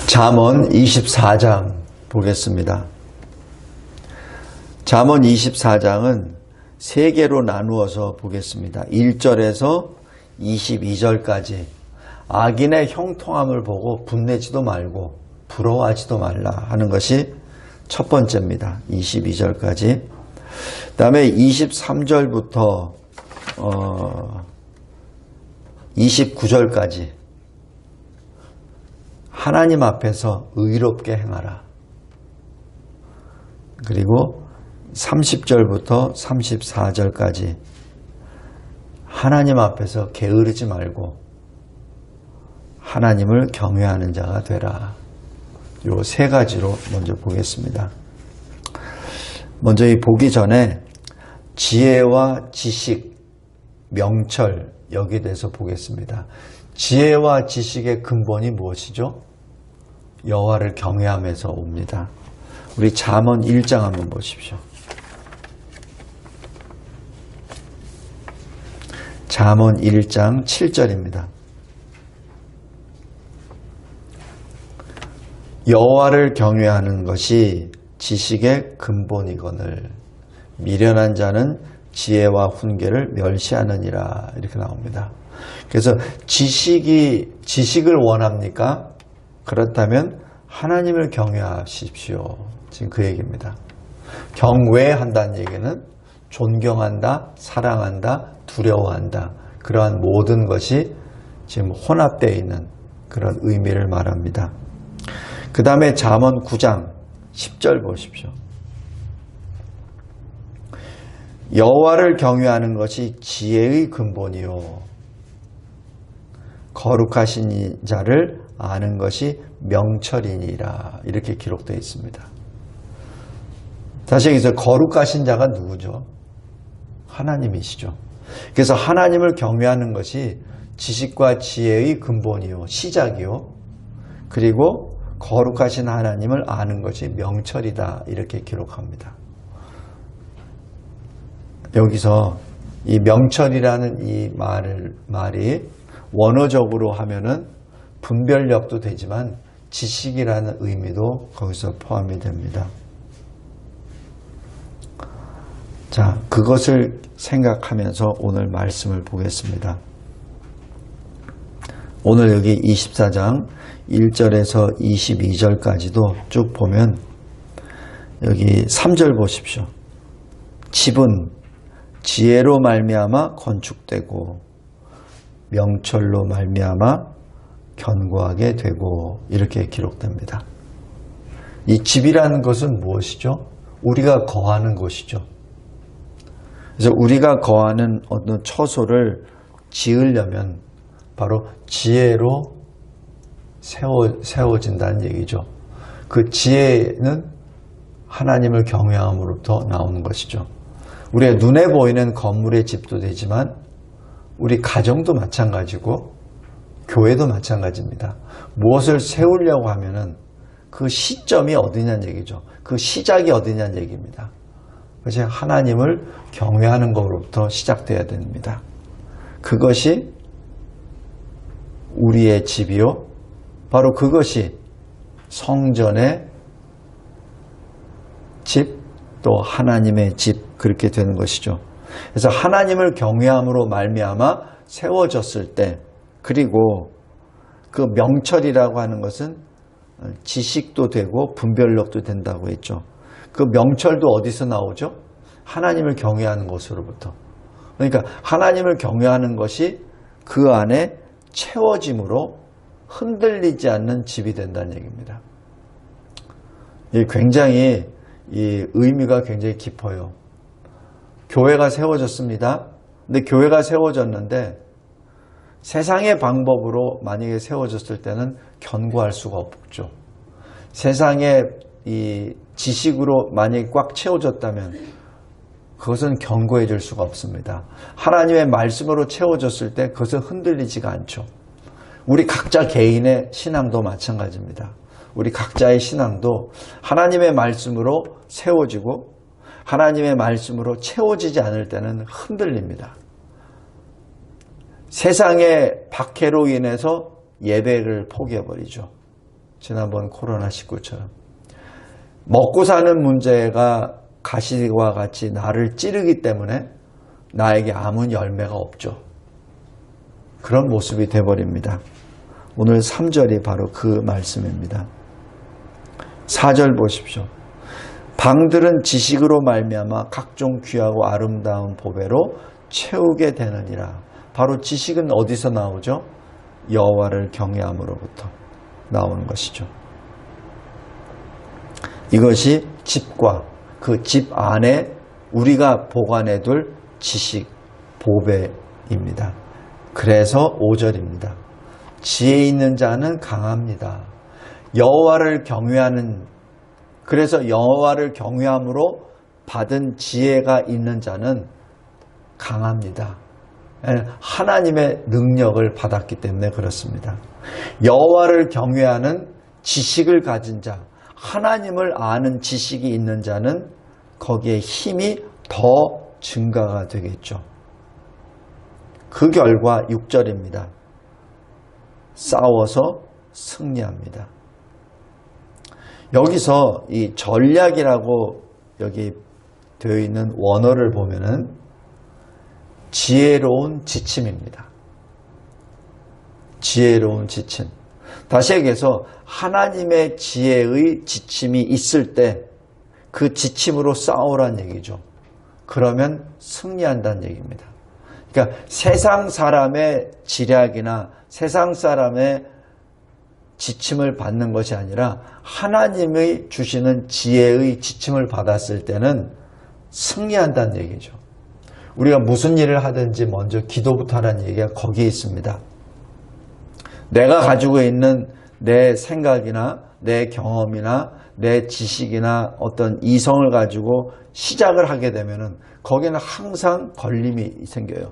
잠언 24장 보겠습니다. 잠언 24장은 세 개로 나누어서 보겠습니다. 1절에서 22절까지 악인의 형통함을 보고 분내지도 말고 부러워하지도 말라 하는 것이 첫 번째입니다. 22절까지. 그 다음에 23절부터 29절까지 하나님 앞에서 의롭게 행하라. 그리고 30절부터 34절까지 하나님 앞에서 게으르지 말고 하나님을 경외하는 자가 되라. 요 세 가지로 먼저 보겠습니다. 먼저 이 보기 전에 지혜와 지식, 명철 여기에 대해서 보겠습니다. 지혜와 지식의 근본이 무엇이죠? 여호와를 경외함에서 옵니다. 우리 잠언 1장 한번 보십시오. 잠언 1장 7절입니다. 여호와를 경외하는 것이 지식의 근본이거늘 미련한 자는 지혜와 훈계를 멸시하느니라 이렇게 나옵니다. 그래서 지식을 원합니까? 그렇다면 하나님을 경외하십시오. 지금 그 얘기입니다. 경외한다는 얘기는 존경한다, 사랑한다, 두려워한다. 그러한 모든 것이 지금 혼합되어 있는 그런 의미를 말합니다. 그 다음에 잠언 9장 10절 보십시오. 여호와를 경외하는 것이 지혜의 근본이요 거룩하신 자를 아는 것이 명철이니라 이렇게 기록되어 있습니다. 다시 여기서 거룩하신 자가 누구죠? 하나님이시죠. 그래서 하나님을 경외하는 것이 지식과 지혜의 근본이요 시작이요 그리고 거룩하신 하나님을 아는 것이 명철이다 이렇게 기록합니다. 여기서 이 명철이라는 이 말이 원어적으로 하면은 분별력도 되지만 지식이라는 의미도 거기서 포함이 됩니다. 자, 그것을 생각하면서 오늘 말씀을 보겠습니다. 오늘 여기 24장 1절에서 22절까지도 쭉 보면 여기 3절 보십시오. 집은 지혜로 말미암아 건축되고 명철로 말미암아 견고하게 되고 이렇게 기록됩니다. 이 집이라는 것은 무엇이죠? 우리가 거하는 곳이죠. 그래서 우리가 거하는 어떤 처소를 지으려면 바로 지혜로 세워진다는 얘기죠. 그 지혜는 하나님을 경외함으로부터 나오는 것이죠. 우리의 눈에 보이는 건물의 집도 되지만 우리 가정도 마찬가지고 교회도 마찬가지입니다. 무엇을 세우려고 하면은 그 시점이 어디냐는 얘기죠. 그 시작이 어디냐는 얘기입니다. 그래서 하나님을 경외하는 것으로부터 시작돼야 됩니다. 그것이 우리의 집이요. 바로 그것이 성전의 집, 또 하나님의 집 그렇게 되는 것이죠. 그래서 하나님을 경외함으로 말미암아 세워졌을 때 그리고 그 명철이라고 하는 것은 지식도 되고 분별력도 된다고 했죠. 그 명철도 어디서 나오죠? 하나님을 경외하는 것으로부터. 그러니까 하나님을 경외하는 것이 그 안에 채워짐으로 흔들리지 않는 집이 된다는 얘기입니다. 굉장히 이 의미가 굉장히 깊어요. 교회가 세워졌습니다. 근데 교회가 세워졌는데 세상의 방법으로 만약에 세워졌을 때는 견고할 수가 없죠. 세상의 이 지식으로 만약에 꽉 채워졌다면 그것은 견고해질 수가 없습니다. 하나님의 말씀으로 채워졌을 때 그것은 흔들리지가 않죠. 우리 각자 개인의 신앙도 마찬가지입니다. 우리 각자의 신앙도 하나님의 말씀으로 세워지고 하나님의 말씀으로 채워지지 않을 때는 흔들립니다. 세상의 박해로 인해서 예배를 포기해버리죠. 지난번 코로나19처럼. 먹고 사는 문제가 가시와 같이 나를 찌르기 때문에 나에게 아무 열매가 없죠. 그런 모습이 돼버립니다. 오늘 3절이 바로 그 말씀입니다. 4절 보십시오. 방들은 지식으로 말미암아 각종 귀하고 아름다운 보배로 채우게 되느니라. 바로 지식은 어디서 나오죠? 여호와를 경외함으로부터 나오는 것이죠. 이것이 집과 그 집 안에 우리가 보관해둘 지식, 보배입니다. 그래서 5절입니다. 지혜 있는 자는 강합니다. 여호와를 경외하는, 그래서 여호와를 경외함으로 받은 지혜가 있는 자는 강합니다. 하나님의 능력을 받았기 때문에 그렇습니다. 여호와를 경외하는 지식을 가진 자, 하나님을 아는 지식이 있는 자는 거기에 힘이 더 증가가 되겠죠. 그 결과 6절입니다. 싸워서 승리합니다. 여기서 이 전략이라고 여기 되어 있는 원어를 보면은 지혜로운 지침입니다. 지혜로운 지침. 다시 얘기해서 하나님의 지혜의 지침이 있을 때 그 지침으로 싸우란 얘기죠. 그러면 승리한다는 얘기입니다. 그러니까 세상 사람의 지략이나 세상 사람의 지침을 받는 것이 아니라 하나님의 주시는 지혜의 지침을 받았을 때는 승리한다는 얘기죠. 우리가 무슨 일을 하든지 먼저 기도부터 하라는 얘기가 거기에 있습니다. 내가 가지고 있는 내 생각이나 내 경험이나 내 지식이나 어떤 이성을 가지고 시작을 하게 되면은 거기는 항상 걸림이 생겨요.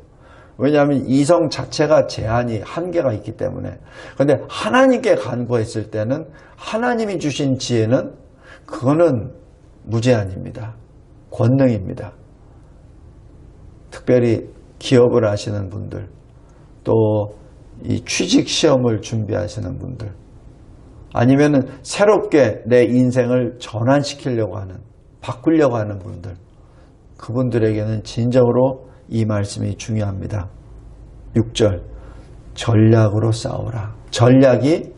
왜냐하면 이성 자체가 제한이 한계가 있기 때문에. 그런데 하나님께 간구했을 때는 하나님이 주신 지혜는 그거는 무제한입니다. 권능입니다. 특별히 기업을 하시는 분들, 또 이 취직 시험을 준비하시는 분들, 아니면은 새롭게 내 인생을 전환시키려고 하는, 바꾸려고 하는 분들, 그분들에게는 진정으로 이 말씀이 중요합니다. 6절, 전략으로 싸우라. 전략이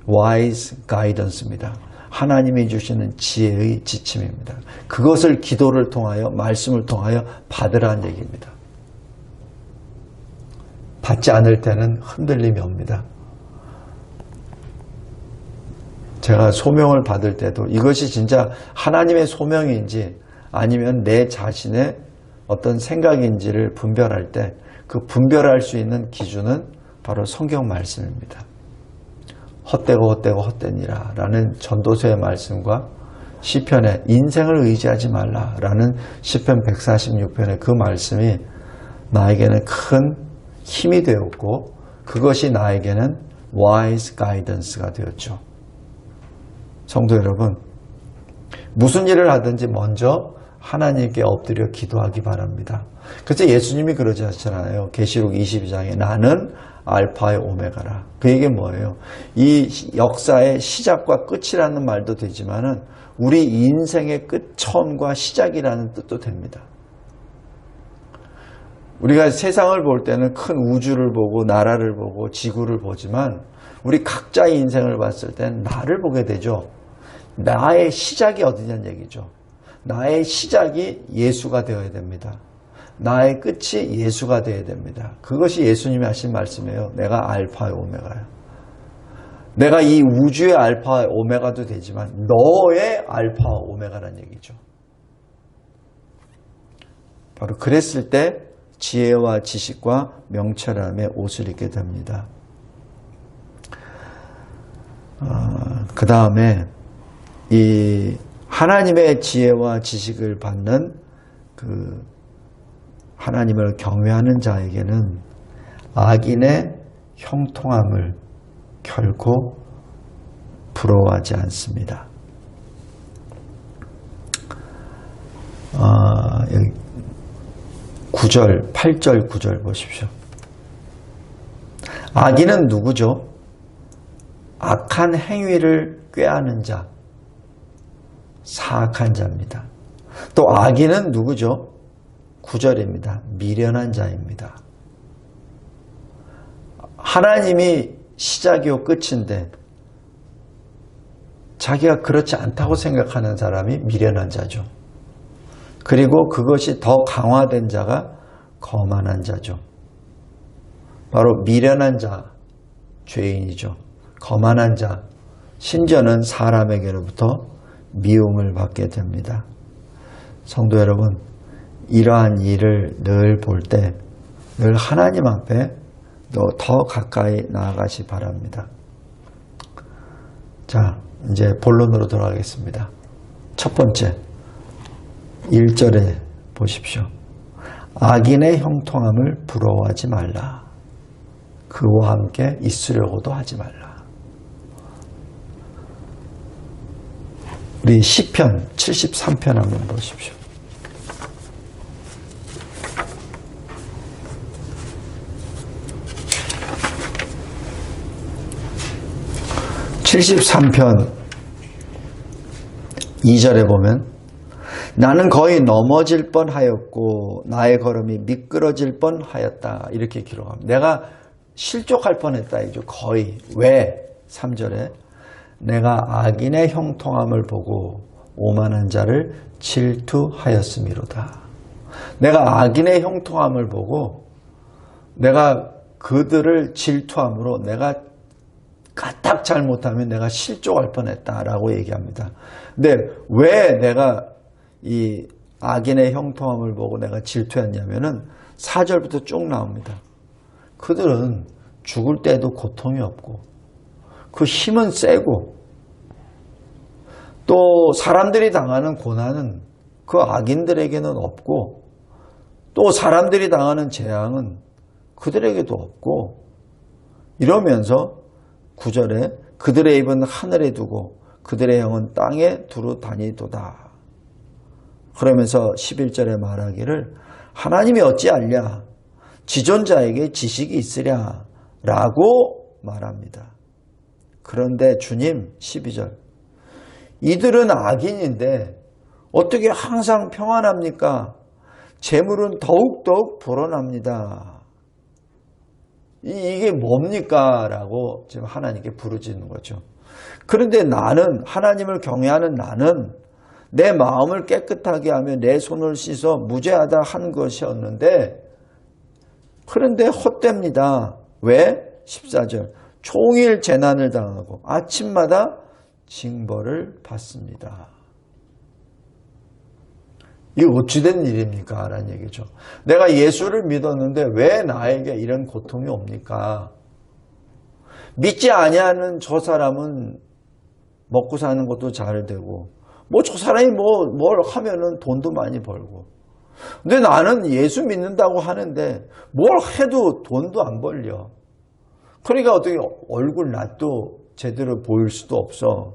wise guidance입니다. 하나님이 주시는 지혜의 지침입니다. 그것을 기도를 통하여, 말씀을 통하여 받으라는 얘기입니다. 받지 않을 때는 흔들림이 옵니다. 제가 소명을 받을 때도 이것이 진짜 하나님의 소명인지 아니면 내 자신의 어떤 생각인지를 분별할 때 그 분별할 수 있는 기준은 바로 성경 말씀입니다. 헛되고 헛되고 헛되니라 라는 전도서의 말씀과 시편에 인생을 의지하지 말라 라는 시편 146편의 그 말씀이 나에게는 큰 힘이 되었고 그것이 나에게는 wise guidance가 되었죠. 성도 여러분, 무슨 일을 하든지 먼저 하나님께 엎드려 기도하기 바랍니다. 그래서 예수님이 그러지 않잖아요. 계시록 22장에 나는 알파의 오메가라. 그 얘기는 뭐예요? 이 역사의 시작과 끝이라는 말도 되지만은 우리 인생의 끝, 처음과 시작이라는 뜻도 됩니다. 우리가 세상을 볼 때는 큰 우주를 보고 나라를 보고 지구를 보지만 우리 각자의 인생을 봤을 때는 나를 보게 되죠. 나의 시작이 어디냐는 얘기죠. 나의 시작이 예수가 되어야 됩니다. 나의 끝이 예수가 되어야 됩니다. 그것이 예수님이 하신 말씀이에요. 내가 알파의 오메가야. 내가 이 우주의 알파의 오메가도 되지만 너의 알파와 오메가라는 얘기죠. 바로 그랬을 때 지혜와 지식과 명철함의 옷을 입게 됩니다. 그 다음에 이 하나님의 지혜와 지식을 받는 그 하나님을 경외하는 자에게는 악인의 형통함을 결코 부러워하지 않습니다. 여기 9절, 8절, 9절 보십시오. 악인은 누구죠? 악한 행위를 꾀하는 자, 사악한 자입니다. 또 악인은 누구죠? 9절입니다. 미련한 자입니다. 하나님이 시작이요 끝인데 자기가 그렇지 않다고 생각하는 사람이 미련한 자죠. 그리고 그것이 더 강화된 자가 거만한 자죠. 바로 미련한 자, 죄인이죠. 거만한 자, 심지어는 사람에게로부터 미움을 받게 됩니다. 성도 여러분, 이러한 일을 늘 볼 때 늘 하나님 앞에 더 가까이 나아가시 바랍니다. 자, 이제 본론으로 돌아가겠습니다. 첫 번째, 1절에 보십시오. 악인의 형통함을 부러워하지 말라. 그와 함께 있으려고도 하지 말라. 우리 시편 73편 한번 보십시오. (73편) 2절에 보면 나는 거의 넘어질 뻔하였고 나의 걸음이 미끄러질 뻔하였다. 이렇게 기록합니다. 내가 실족할 뻔했다. 이죠. 거의. 왜? 3절에 내가 악인의 형통함을 보고 오만한 자를 질투하였음이로다. 내가 악인의 형통함을 보고 내가 그들을 질투함으로 내가 까딱 잘못하면 내가 실족할 뻔했다라고 얘기합니다. 근데 왜 내가 이 악인의 형통함을 보고 내가 질투했냐면은 4절부터 쭉 나옵니다. 그들은 죽을 때도 고통이 없고 그 힘은 세고 또 사람들이 당하는 고난은 그 악인들에게는 없고 또 사람들이 당하는 재앙은 그들에게도 없고 이러면서 9절에 그들의 입은 하늘에 두고 그들의 영은 땅에 두루 다니도다. 그러면서 11절에 말하기를 하나님이 어찌 알랴 지존자에게 지식이 있으랴 라고 말합니다. 그런데 주님 12절 이들은 악인인데 어떻게 항상 평안합니까? 재물은 더욱더욱 불어납니다. 이게 뭡니까? 라고 지금 하나님께 부르짖는 거죠. 그런데 나는 하나님을 경외하는 나는 내 마음을 깨끗하게 하며 내 손을 씻어 무죄하다 한 것이었는데 그런데 헛됩니다. 왜? 14절 종일 재난을 당하고 아침마다 징벌을 받습니다. 이게 어찌된 일입니까? 라는 얘기죠. 내가 예수를 믿었는데 왜 나에게 이런 고통이 옵니까? 믿지 아니하는 저 사람은 먹고 사는 것도 잘 되고 뭐 저 사람이 뭘 하면은 돈도 많이 벌고 근데 나는 예수 믿는다고 하는데 뭘 해도 돈도 안 벌려. 그러니까 어떻게 얼굴 낯도 제대로 보일 수도 없어.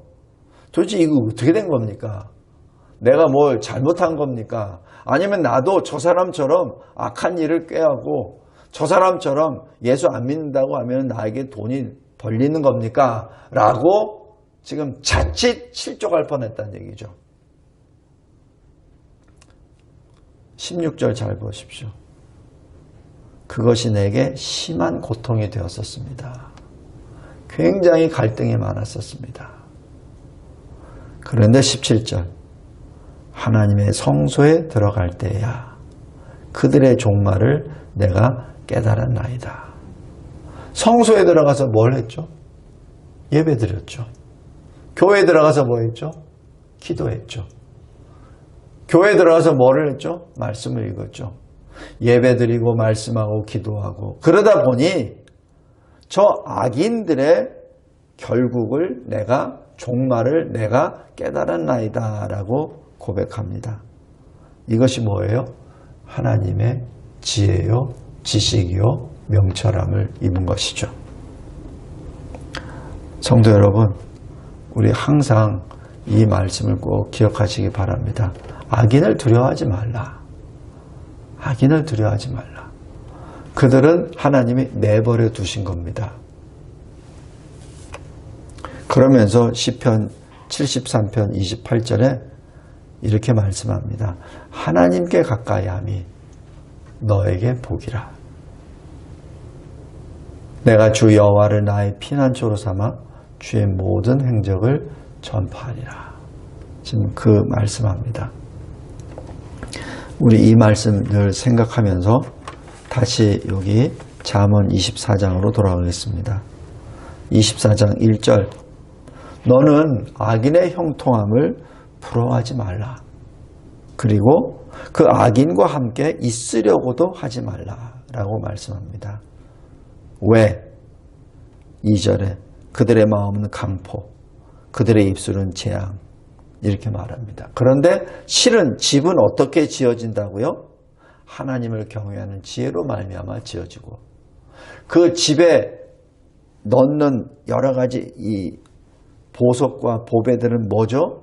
도대체 이거 어떻게 된 겁니까? 내가 뭘 잘못한 겁니까? 아니면 나도 저 사람처럼 악한 일을 꾀하고 저 사람처럼 예수 안 믿는다고 하면 나에게 돈이 벌리는 겁니까? 라고 지금 자칫 실족할 뻔했다는 얘기죠. 16절 잘 보십시오. 그것이 내게 심한 고통이 되었었습니다. 굉장히 갈등이 많았었습니다. 그런데 17절 하나님의 성소에 들어갈 때야 그들의 종말을 내가 깨달았나이다. 성소에 들어가서 뭘 했죠? 예배 드렸죠. 교회에 들어가서 뭐 했죠? 기도했죠. 교회에 들어가서 뭐를 했죠? 말씀을 읽었죠. 예배 드리고 말씀하고 기도하고 그러다 보니 저 악인들의 결국을 종말을 내가 깨달았나이다 라고 고백합니다. 이것이 뭐예요? 하나님의 지혜요, 지식이요, 명철함을 입은 것이죠. 성도 여러분, 우리 항상 이 말씀을 꼭 기억하시기 바랍니다. 악인을 두려워하지 말라. 악인을 두려워하지 말라. 그들은 하나님이 내버려 두신 겁니다. 그러면서 시편 73편 28절에 이렇게 말씀합니다. 하나님께 가까이 함이 너에게 복이라. 내가 주 여호와를 나의 피난처로 삼아 주의 모든 행적을 전파하리라. 지금 그 말씀합니다. 우리 이 말씀 늘 생각하면서 다시 여기 잠언 24장으로 돌아가겠습니다. 24장 1절 너는 악인의 형통함을 부러워하지 말라. 그리고 그 악인과 함께 있으려고도 하지 말라라고 말씀합니다. 왜? 2절에 그들의 마음은 강포, 그들의 입술은 재앙 이렇게 말합니다. 그런데 실은 집은 어떻게 지어진다고요? 하나님을 경외하는 지혜로 말미암아 지어지고 그 집에 넣는 여러 가지 이 보석과 보배들은 뭐죠?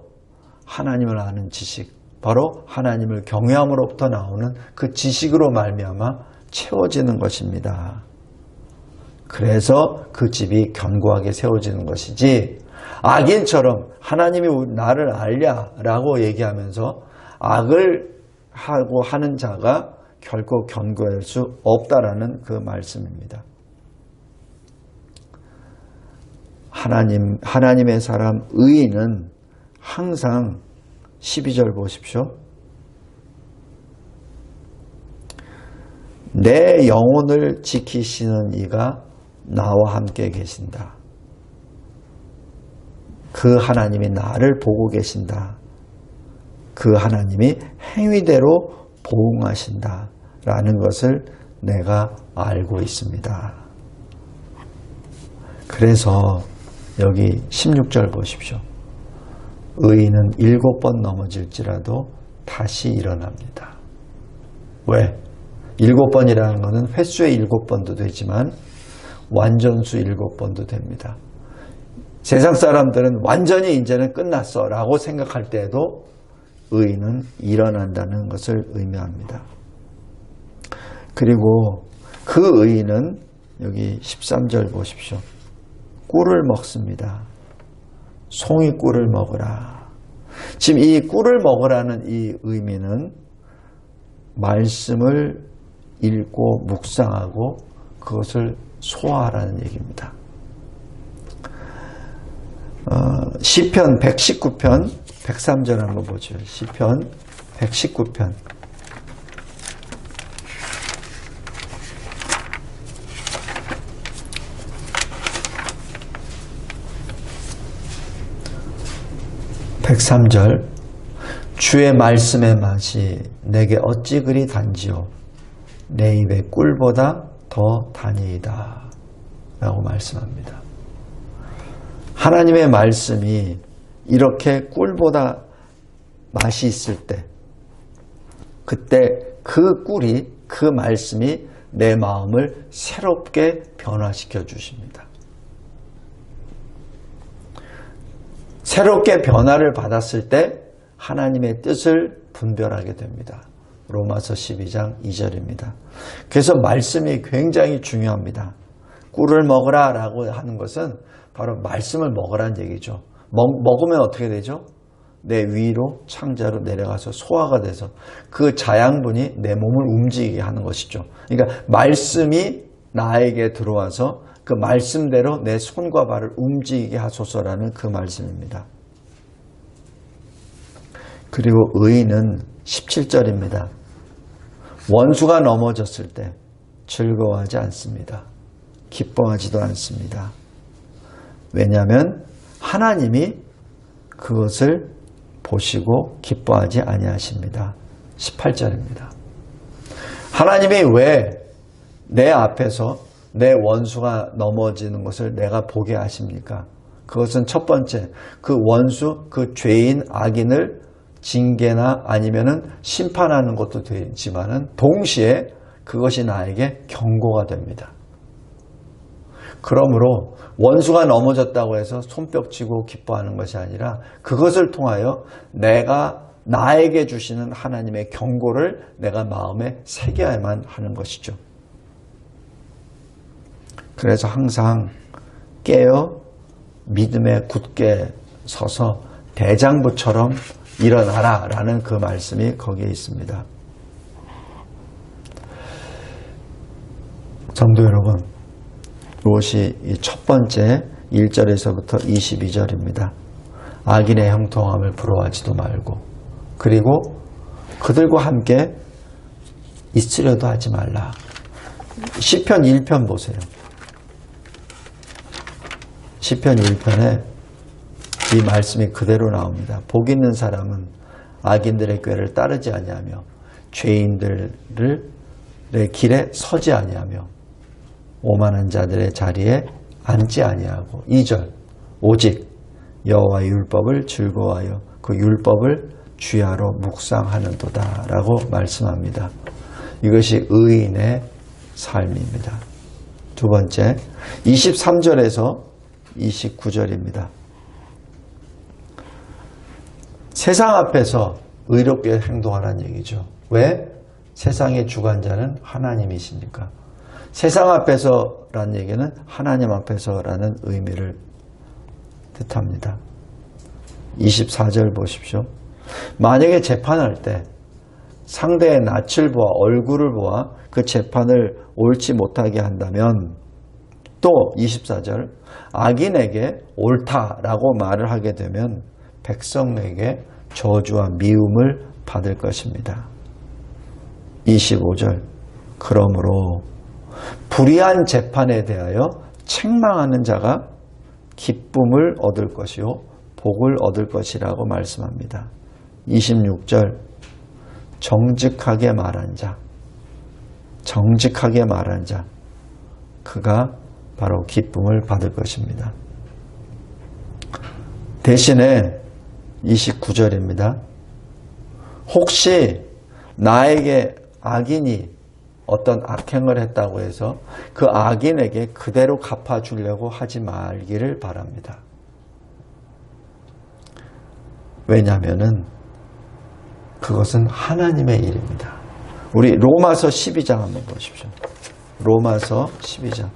하나님을 아는 지식, 바로 하나님을 경외함으로부터 나오는 그 지식으로 말미암아 채워지는 것입니다. 그래서 그 집이 견고하게 세워지는 것이지 악인처럼 하나님이 나를 알랴라고 얘기하면서 악을 하고 하는 자가 결코 견고할 수 없다라는 그 말씀입니다. 하나님의 사람 의인은 항상 12절 보십시오. 내 영혼을 지키시는 이가 나와 함께 계신다. 그 하나님이 나를 보고 계신다. 그 하나님이 행위대로 보응하신다. 라는 것을 내가 알고 있습니다. 그래서 여기 16절 보십시오. 의인은 7번 넘어질지라도 다시 일어납니다. 왜? 7번이라는 것은 횟수의 7번도 되지만 완전수 7번도 됩니다. 세상 사람들은 완전히 이제는 끝났어 라고 생각할 때에도 의인은 일어난다는 것을 의미합니다. 그리고 그 의인은 여기 13절 보십시오. 꿀을 먹습니다. 송이 꿀을 먹으라. 지금 이 꿀을 먹으라는 이 의미는 말씀을 읽고 묵상하고 그것을 소화하라는 얘기입니다. 시편 119편 103절 한번 보죠. 시편 119편 103절 주의 말씀의 맛이 내게 어찌 그리 단지요 내 입의 꿀보다 더 다니이다 라고 말씀합니다. 하나님의 말씀이 이렇게 꿀보다 맛이 있을 때 그때 그 꿀이 그 말씀이 내 마음을 새롭게 변화시켜 주십니다. 새롭게 변화를 받았을 때 하나님의 뜻을 분별하게 됩니다. 로마서 12장 2절입니다. 그래서 말씀이 굉장히 중요합니다. 꿀을 먹으라 라고 하는 것은 바로 말씀을 먹으라는 얘기죠. 먹으면 어떻게 되죠? 내 위로 창자로 내려가서 소화가 돼서 그 자양분이 내 몸을 움직이게 하는 것이죠. 그러니까 말씀이 나에게 들어와서 그 말씀대로 내 손과 발을 움직이게 하소서라는 그 말씀입니다. 그리고 의인은 17절입니다. 원수가 넘어졌을 때 즐거워하지 않습니다. 기뻐하지도 않습니다. 왜냐하면 하나님이 그것을 보시고 기뻐하지 아니하십니다. 18절입니다. 하나님이 왜 내 앞에서 내 원수가 넘어지는 것을 내가 보게 하십니까? 그것은 첫 번째, 그 원수, 그 죄인, 악인을 징계나 아니면은 심판하는 것도 되지만은 동시에 그것이 나에게 경고가 됩니다. 그러므로 원수가 넘어졌다고 해서 손뼉치고 기뻐하는 것이 아니라 그것을 통하여 내가 나에게 주시는 하나님의 경고를 내가 마음에 새겨야만 하는 것이죠. 그래서 항상 깨어 믿음에 굳게 서서 대장부처럼 일어나라 라는 그 말씀이 거기에 있습니다. 성도 여러분, 이것이 첫 번째 1절에서부터 22절입니다. 악인의 형통함을 부러워하지도 말고, 그리고 그들과 함께 있으려도 하지 말라. 시편 1편 보세요. 시편 1편에 이 말씀이 그대로 나옵니다. 복 있는 사람은 악인들의 꾀를 따르지 아니하며 죄인들의 길에 서지 아니하며 오만한 자들의 자리에 앉지 아니하고 2절 오직 여호와의 율법을 즐거워하여 그 율법을 주야로 묵상하는도다 라고 말씀합니다. 이것이 의인의 삶입니다. 두 번째 23절에서 29절입니다. 세상 앞에서 의롭게 행동하라는 얘기죠. 왜? 세상의 주관자는 하나님이시니까. 세상 앞에서라는 얘기는 하나님 앞에서라는 의미를 뜻합니다. 24절 보십시오. 만약에 재판할 때 상대의 낯을 보아 얼굴을 보아 그 재판을 옳지 못하게 한다면, 또 24절 악인에게 옳다라고 말을 하게 되면 백성에게 저주와 미움을 받을 것입니다. 25절 그러므로 불의한 재판에 대하여 책망하는 자가 기쁨을 얻을 것이요 복을 얻을 것이라고 말씀합니다. 26절 정직하게 말한 자, 정직하게 말한 자, 그가 바로 기쁨을 받을 것입니다. 대신에 29절입니다. 혹시 나에게 악인이 어떤 악행을 했다고 해서 그 악인에게 그대로 갚아주려고 하지 말기를 바랍니다. 왜냐하면 그것은 하나님의 일입니다. 우리 로마서 12장 한번 보십시오. 로마서 12장.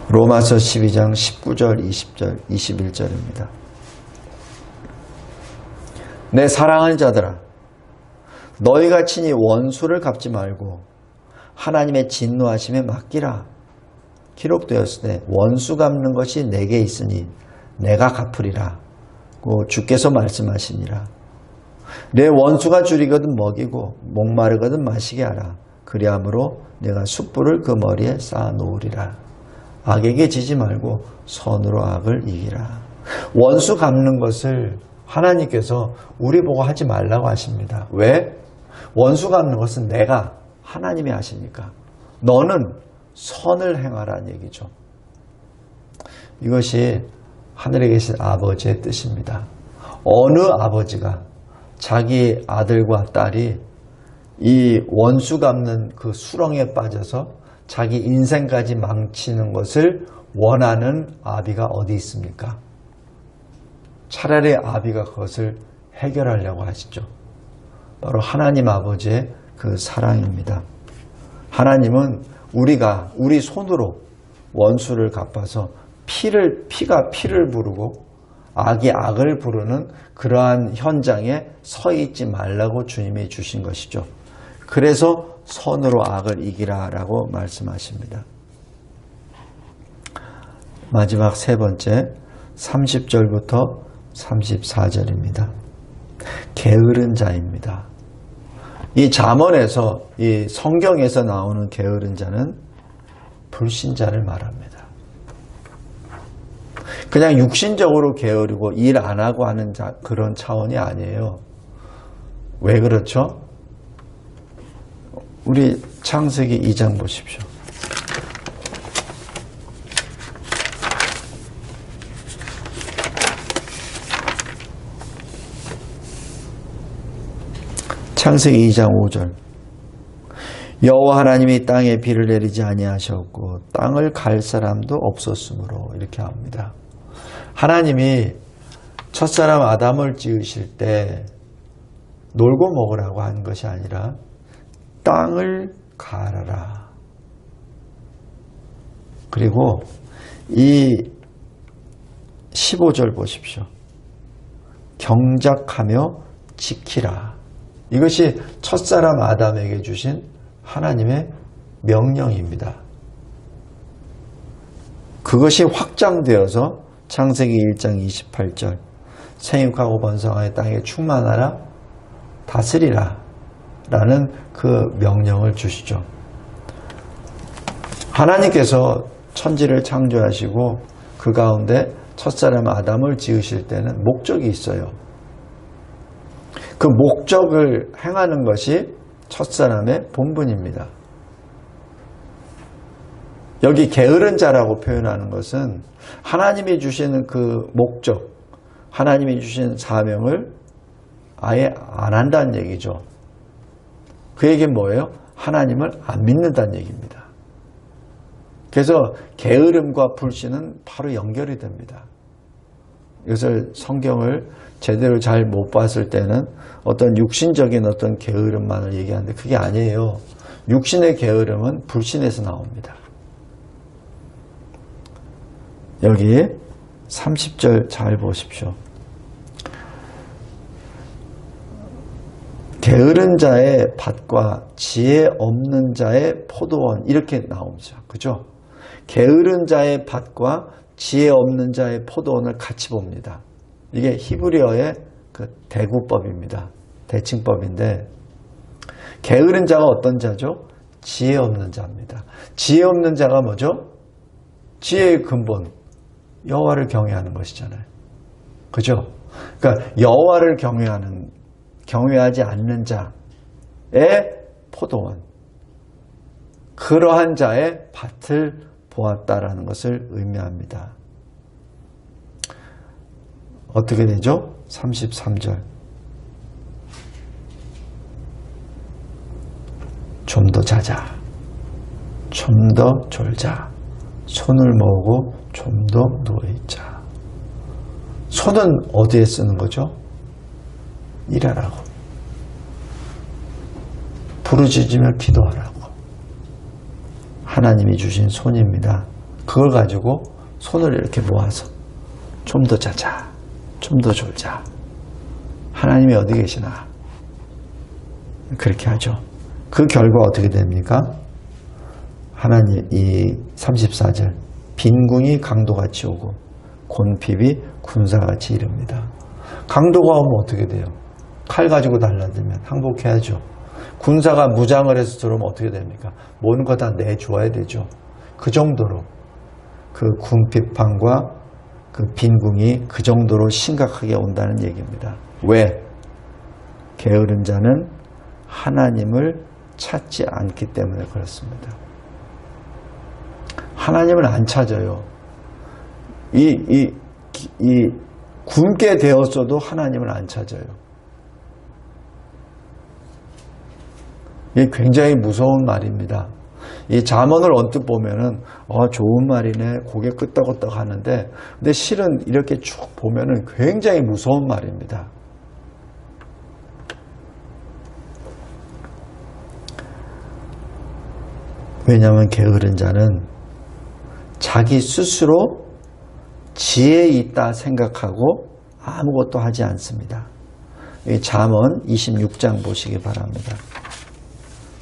로마서 12장 19절, 20절, 21절입니다. 내 사랑하는 자들아, 너희가 친히 원수를 갚지 말고 하나님의 진노하심에 맡기라. 기록되었으되 원수 갚는 것이 내게 있으니 내가 갚으리라. 주께서 말씀하시니라. 내 원수가 줄이거든 먹이고 목마르거든 마시게 하라. 그리함으로 내가 숯불을 그 머리에 쌓아 놓으리라. 악에게 지지 말고 선으로 악을 이기라. 원수 갚는 것을 하나님께서 우리 보고 하지 말라고 하십니다. 왜? 원수 갚는 것은 내가, 하나님이 하시니까. 너는 선을 행하라는 얘기죠. 이것이 하늘에 계신 아버지의 뜻입니다. 어느 아버지가 자기 아들과 딸이 이 원수 갚는 그 수렁에 빠져서 자기 인생까지 망치는 것을 원하는 아비가 어디 있습니까? 차라리 아비가 그것을 해결하려고 하시죠. 바로 하나님 아버지의 그 사랑입니다. 하나님은 우리가 우리 손으로 원수를 갚아서 피가 피를 부르고 악이 악을 부르는 그러한 현장에 서 있지 말라고 주님이 주신 것이죠. 그래서 선으로 악을 이기라라고 말씀하십니다. 마지막 세 번째 30절부터 34절입니다. 게으른 자입니다. 이 잠언에서, 이 성경에서 나오는 게으른 자는 불신자를 말합니다. 그냥 육신적으로 게으르고 일 안 하고 하는 그런 차원이 아니에요. 왜 그렇죠? 우리 창세기 2장 보십시오. 창세기 2장 5절. 여호와 하나님이 땅에 비를 내리지 아니하셨고 땅을 갈 사람도 없었으므로 이렇게 합니다. 하나님이 첫사람 아담을 지으실 때 놀고 먹으라고 한 것이 아니라 땅을 갈아라. 그리고 이 15절 보십시오. 경작하며 지키라. 이것이 첫사람 아담에게 주신 하나님의 명령입니다. 그것이 확장되어서 창세기 1장 28절 생육하고 번성하여 땅에 충만하라 다스리라 라는 그 명령을 주시죠. 하나님께서 천지를 창조하시고 그 가운데 첫사람 아담을 지으실 때는 목적이 있어요. 그 목적을 행하는 것이 첫사람의 본분입니다. 여기 게으른 자라고 표현하는 것은 하나님이 주시는 그 목적, 하나님이 주신 사명을 아예 안 한다는 얘기죠. 그 얘기는 뭐예요? 하나님을 안 믿는다는 얘기입니다. 그래서 게으름과 불신은 바로 연결이 됩니다. 이것을 성경을 제대로 잘 못 봤을 때는 어떤 육신적인 어떤 게으름만을 얘기하는데 그게 아니에요. 육신의 게으름은 불신에서 나옵니다. 여기 30절 잘 보십시오. 게으른 자의 밭과 지혜 없는 자의 포도원 이렇게 나옵니다. 그죠? 게으른 자의 밭과 지혜 없는 자의 포도원을 같이 봅니다. 이게 히브리어의 그 대구법입니다. 대칭법인데 게으른 자가 어떤 자죠? 지혜 없는 자입니다. 지혜 없는 자가 뭐죠? 지혜의 근본 여호와를 경외하는 것이잖아요. 그죠? 그러니까 여호와를 경외하지 않는 자의 포도원, 그러한 자의 밭을 보았다라는 것을 의미합니다. 어떻게 되죠? 33절. 좀 더 자자, 좀 더 졸자, 손을 모으고 좀 더 누워있자. 손은 어디에 쓰는 거죠? 일하라고. 부르짖으며 기도하라고. 하나님이 주신 손입니다. 그걸 가지고 손을 이렇게 모아서 좀 더 자자, 좀 더 졸자. 하나님이 어디 계시나? 그렇게 하죠. 그 결과 어떻게 됩니까? 하나님, 이 34절. 빈궁이 강도같이 오고 곤핍이 군사같이 이릅니다. 강도가 오면 어떻게 돼요? 칼 가지고 달라들면 항복해야죠. 군사가 무장을 해서 들어오면 어떻게 됩니까? 모든 거 다 내주어야 되죠. 그 정도로 그 군핍함과 그 빈궁이 그 정도로 심각하게 온다는 얘기입니다. 왜? 게으른 자는 하나님을 찾지 않기 때문에 그렇습니다. 하나님을 안 찾아요. 이 굶게 되었어도 하나님을 안 찾아요. 이게 굉장히 무서운 말입니다. 이 잠언을 언뜻 보면은 좋은 말이네, 고개 끄덕끄덕 하는데, 근데 실은 이렇게 쭉 보면은 굉장히 무서운 말입니다. 왜냐하면 게으른 자는 자기 스스로 지혜 있다 생각하고 아무것도 하지 않습니다. 이 잠언 26장 보시기 바랍니다.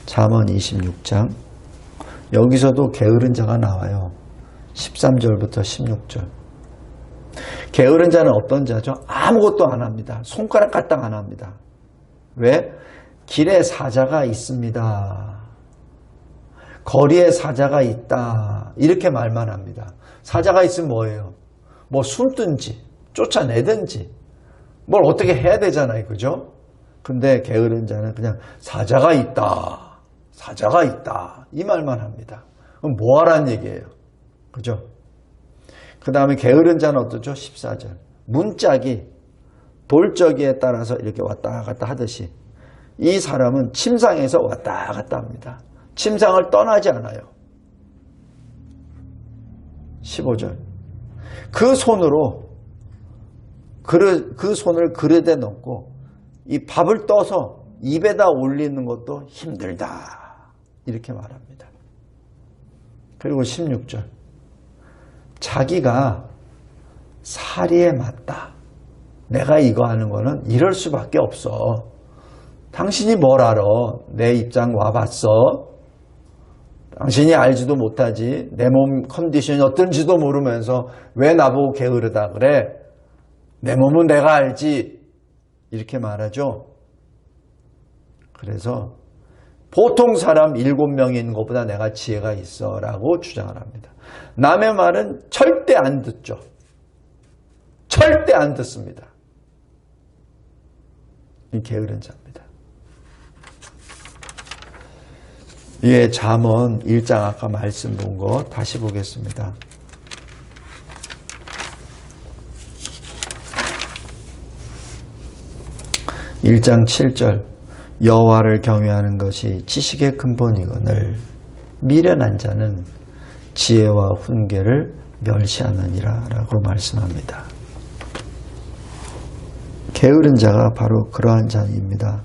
잠언 26장. 여기서도 게으른 자가 나와요. 13절부터 16절. 게으른 자는 어떤 자죠? 아무것도 안 합니다. 손가락 까딱 안 합니다. 왜? 길에 사자가 있습니다. 거리에 사자가 있다. 이렇게 말만 합니다. 사자가 있으면 뭐예요? 뭐 숨든지 쫓아내든지 뭘 어떻게 해야 되잖아요. 그죠? 근데 게으른 자는 그냥 사자가 있다. 사자가 있다. 이 말만 합니다. 그럼 뭐 하라는 얘기예요. 그죠? 그 다음에 게으른 자는 어떠죠? 14절. 문짝이 돌적이에 따라서 이렇게 왔다 갔다 하듯이 이 사람은 침상에서 왔다 갔다 합니다. 침상을 떠나지 않아요. 15절. 그 손으로 그 손을 그릇에 넣고 이 밥을 떠서 입에다 올리는 것도 힘들다. 이렇게 말합니다. 그리고 16절. 자기가 사리에 맞다. 내가 이거 하는 거는 이럴 수밖에 없어. 당신이 뭘 알아? 내 입장 와봤어? 당신이 알지도 못하지. 내 몸 컨디션이 어떤지도 모르면서 왜 나보고 게으르다 그래? 내 몸은 내가 알지. 이렇게 말하죠. 그래서 보통 사람 7명이 있는 것보다 내가 지혜가 있어 라고 주장을 합니다. 남의 말은 절대 안 듣죠. 절대 안 듣습니다. 이 게으른 자입니다. 예, 잠언 1장 아까 말씀 본 거 다시 보겠습니다. (1장 7절) 여호와를 경외하는 것이 지식의 근본이거늘 미련한 자는 지혜와 훈계를 멸시하느니라 라고 말씀합니다. 게으른 자가 바로 그러한 자입니다.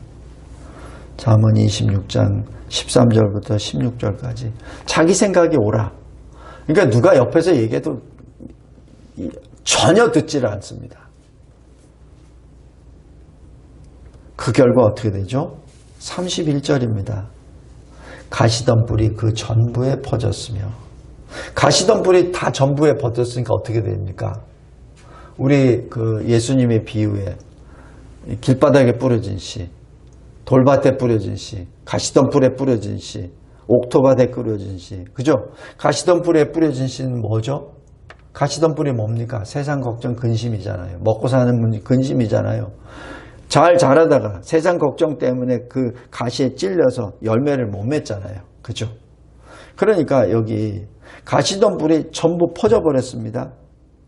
잠언 26장 13절부터 16절까지 자기 생각이 옳아. 그러니까 누가 옆에서 얘기해도 전혀 듣지를 않습니다. 그 결과 어떻게 되죠? 31절입니다. 가시던 뿔이 그 전부에 퍼졌으며, 가시던 뿔이 다 전부에 퍼졌으니까 어떻게 됩니까? 우리 그 예수님의 비유에 길바닥에 뿌려진 씨, 돌밭에 뿌려진 씨, 가시던 뿔에 뿌려진 씨, 옥토밭에 뿌려진 씨, 그죠? 가시던 뿔에 뿌려진 씨는 뭐죠? 가시던 뿔이 뭡니까? 세상 걱정 근심이잖아요. 먹고 사는 분이 근심이잖아요. 잘 자라다가 세상 걱정 때문에 그 가시에 찔려서 열매를 못 맺잖아요. 그죠? 그러니까 여기 가시던 뿔이 전부 퍼져버렸습니다.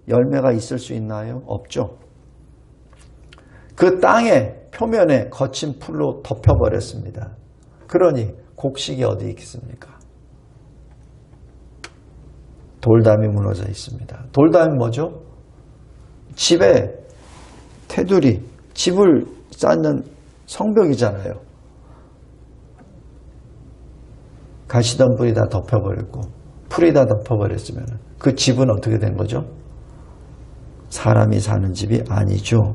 열매가 있을 수 있나요? 없죠. 그 땅의 표면에 거친 풀로 덮여버렸습니다. 그러니 곡식이 어디 있겠습니까? 돌담이 무너져 있습니다. 돌담이 뭐죠? 집에 테두리, 집을 쌓는 성벽이잖아요. 가시던 뿔이 다 덮여버렸고 풀이 다 덮여버렸으면 그 집은 어떻게 된 거죠? 사람이 사는 집이 아니죠.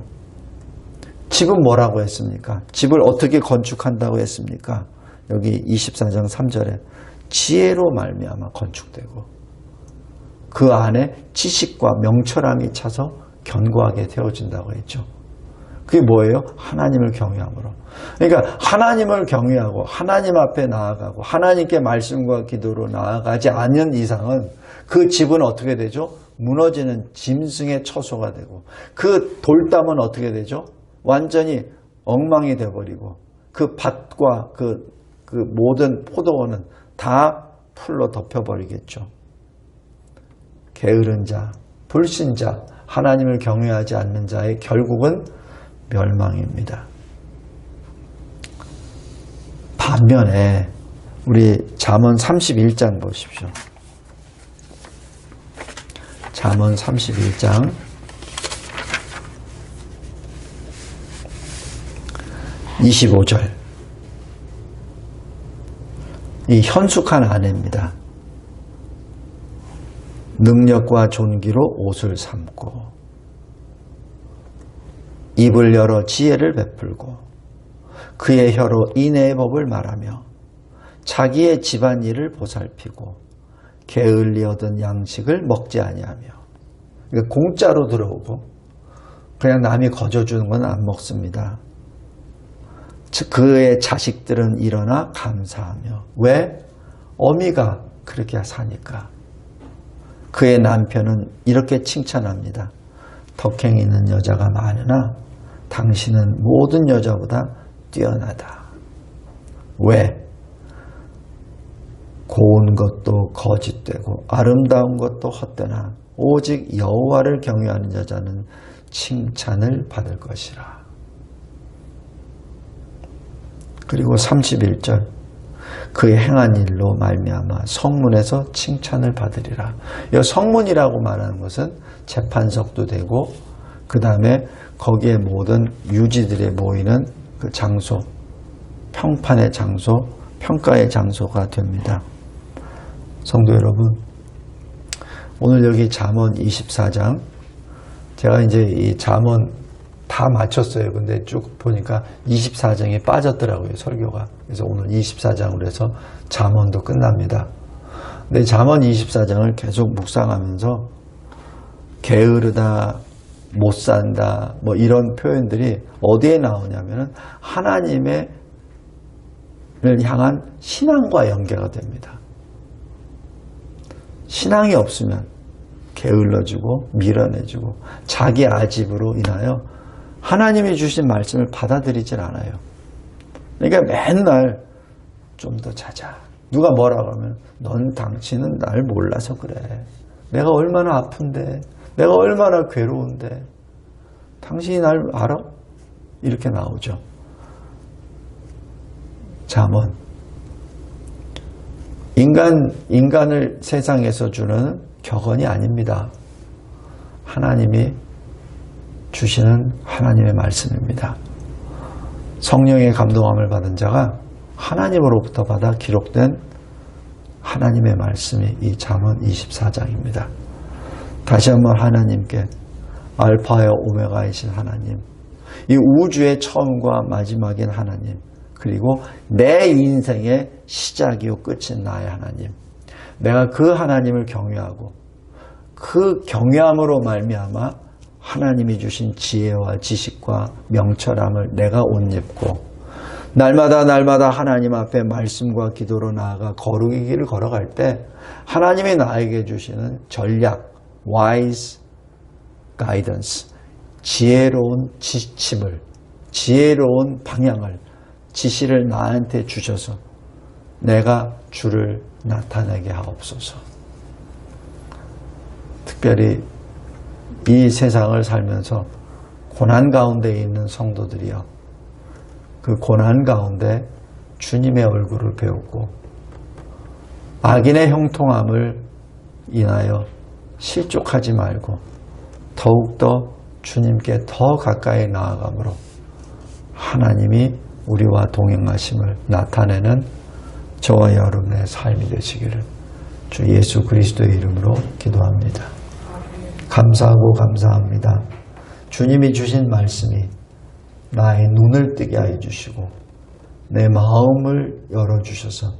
집은 뭐라고 했습니까? 집을 어떻게 건축한다고 했습니까? 여기 24장 3절에 지혜로 말미암아 건축되고 그 안에 지식과 명철함이 차서 견고하게 되어진다고 했죠. 그게 뭐예요? 하나님을 경외함으로. 그러니까 하나님을 경외하고 하나님 앞에 나아가고 하나님께 말씀과 기도로 나아가지 않는 이상은 그 집은 어떻게 되죠? 무너지는 짐승의 처소가 되고 그 돌담은 어떻게 되죠? 완전히 엉망이 되어버리고 그 밭과 그 모든 포도원은 다 풀로 덮여버리겠죠. 게으른 자, 불신자, 하나님을 경외하지 않는 자의 결국은 멸망입니다. 반면에 우리 잠언 31장 보십시오. 잠언 31장 25절. 이 현숙한 아내입니다. 능력과 존귀로 옷을 삼고 입을 열어 지혜를 베풀고 그의 혀로 인애의 법을 말하며 자기의 집안일을 보살피고 게을리 얻은 양식을 먹지 아니하며. 그러니까 공짜로 들어오고 그냥 남이 거저주는 건 안 먹습니다. 즉 그의 자식들은 일어나 감사하며. 왜? 어미가 그렇게 사니까. 그의 남편은 이렇게 칭찬합니다. 덕행 있는 여자가 많으나 당신은 모든 여자보다 뛰어나다. 왜? 고운 것도 거짓되고 아름다운 것도 헛되나 오직 여호와를 경외하는 여자는 칭찬을 받을 것이라. 그리고 31절. 그의 행한 일로 말미암아 성문에서 칭찬을 받으리라. 이 성문이라고 말하는 것은 재판석도 되고 그 다음에 거기에 모든 유지들이 모이는 그 장소, 평판의 장소, 평가의 장소가 됩니다. 성도 여러분, 오늘 여기 잠언 24장, 제가 이제 이 잠언 다 마쳤어요. 근데 쭉 보니까 24장이 빠졌더라고요, 설교가. 그래서 오늘 24장으로 해서 잠언도 끝납니다. 근데 잠언 24장을 계속 묵상하면서 게으르다, 못 산다, 뭐 이런 표현들이 어디에 나오냐면은 하나님의 향한 신앙과 연계가 됩니다. 신앙이 없으면 게을러지고 미련해지고 자기 아집으로 인하여 하나님이 주신 말씀을 받아들이질 않아요. 그러니까 맨날 좀 더 자자. 누가 뭐라 그러면 당신은 날 몰라서 그래. 내가 얼마나 아픈데, 내가 얼마나 괴로운데 당신이 날 알아? 이렇게 나오죠. 잠언. 인간을 세상에서 주는 격언이 아닙니다. 하나님이 주시는 하나님의 말씀입니다. 성령의 감동함을 받은 자가 하나님으로부터 받아 기록된 하나님의 말씀이 이 잠언 24장입니다. 다시 한번 하나님께 알파여 오메가이신 하나님, 이 우주의 처음과 마지막인 하나님, 그리고 내 인생의 시작이요 끝인 나의 하나님, 내가 그 하나님을 경외하고 그 경외함으로 말미암아 하나님이 주신 지혜와 지식과 명철함을 내가 옷 입고 날마다 하나님 앞에 말씀과 기도로 나아가 거룩의 길을 걸어갈 때 하나님이 나에게 주시는 전략, wise guidance, 지혜로운 지침을, 지혜로운 방향을, 지시를 나한테 주셔서 내가 주를 나타내게 하옵소서. 특별히 이 세상을 살면서 고난 가운데 있는 성도들이여, 그 고난 가운데 주님의 얼굴을 배우고 악인의 형통함을 인하여 실족하지 말고 더욱더 주님께 더 가까이 나아감으로 하나님이 우리와 동행하심을 나타내는 저와 여러분의 삶이 되시기를 주 예수 그리스도의 이름으로 기도합니다. 감사하고 감사합니다. 주님이 주신 말씀이 나의 눈을 뜨게 해 주시고 내 마음을 열어주셔서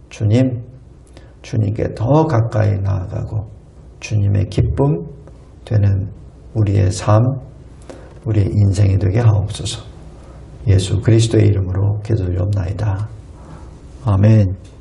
주님께 더 가까이 나아가고 주님의 기쁨 되는 우리의 삶, 우리의 인생이 되게 하옵소서. 예수 그리스도의 이름으로 기도드리옵나이다. 아멘.